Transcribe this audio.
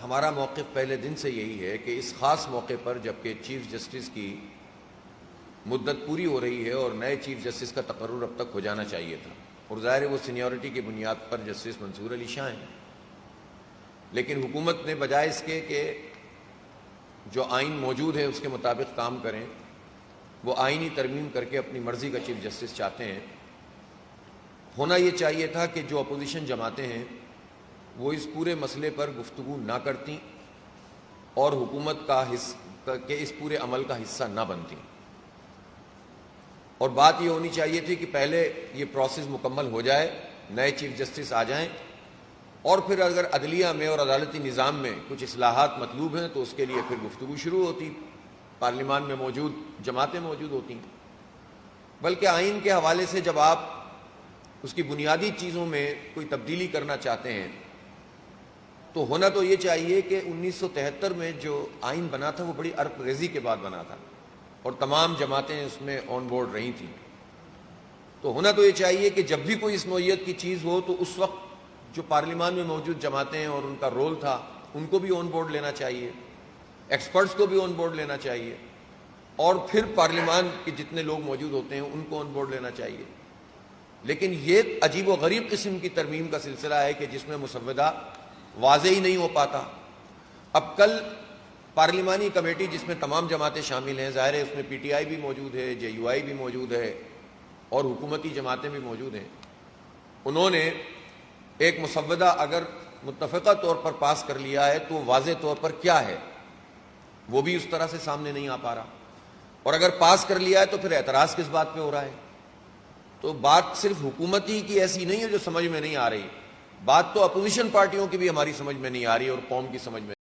ہمارا موقف پہلے دن سے یہی ہے کہ اس خاص موقع پر جبکہ چیف جسٹس کی مدت پوری ہو رہی ہے اور نئے چیف جسٹس کا تقرر اب تک ہو جانا چاہیے تھا، اور ظاہر ہے وہ سینیورٹی کی بنیاد پر جسٹس منصور علی شاہ ہیں، لیکن حکومت نے بجائے اس کے کہ جو آئین موجود ہے اس کے مطابق کام کریں، وہ آئینی ترمیم کر کے اپنی مرضی کا چیف جسٹس چاہتے ہیں۔ ہونا یہ چاہیے تھا کہ جو اپوزیشن جماعتیں ہیں وہ اس پورے مسئلے پر گفتگو نہ کرتی اور حکومت کے اس پورے عمل کا حصہ نہ بنتی، اور بات یہ ہونی چاہیے تھی کہ پہلے یہ پروسیس مکمل ہو جائے، نئے چیف جسٹس آ جائیں، اور پھر اگر عدلیہ میں اور عدالتی نظام میں کچھ اصلاحات مطلوب ہیں تو اس کے لیے پھر گفتگو شروع ہوتی، پارلیمان میں موجود جماعتیں موجود ہوتی۔ بلکہ آئین کے حوالے سے جب آپ اس کی بنیادی چیزوں میں کوئی تبدیلی کرنا چاہتے ہیں تو ہونا تو یہ چاہیے کہ 1973 میں جو آئین بنا تھا وہ بڑی عرق ریزی کے بعد بنا تھا اور تمام جماعتیں اس میں آن بورڈ رہی تھیں، تو ہونا تو یہ چاہیے کہ جب بھی کوئی اس نوعیت کی چیز ہو تو اس وقت جو پارلیمان میں موجود جماعتیں ہیں اور ان کا رول تھا ان کو بھی آن بورڈ لینا چاہیے، ایکسپرٹس کو بھی آن بورڈ لینا چاہیے، اور پھر پارلیمان کے جتنے لوگ موجود ہوتے ہیں ان کو آن بورڈ لینا چاہیے۔ لیکن یہ عجیب و غریب قسم کی ترمیم کا سلسلہ ہے کہ جس میں مسودہ واضح ہی نہیں ہو پاتا۔ اب کل پارلیمانی کمیٹی جس میں تمام جماعتیں شامل ہیں، ظاہر ہے اس میں پی ٹی آئی بھی موجود ہے، جے یو آئی بھی موجود ہے اور حکومتی جماعتیں بھی موجود ہیں، انہوں نے ایک مسودہ اگر متفقہ طور پر پاس کر لیا ہے تو واضح طور پر کیا ہے وہ بھی اس طرح سے سامنے نہیں آ پا رہا، اور اگر پاس کر لیا ہے تو پھر اعتراض کس بات پہ ہو رہا ہے؟ تو بات صرف حکومتی کی ایسی نہیں ہے جو سمجھ میں نہیں آ رہی، بات تو اپوزیشن پارٹیوں کی بھی ہماری سمجھ میں نہیں آ رہی اور قوم کی سمجھ میں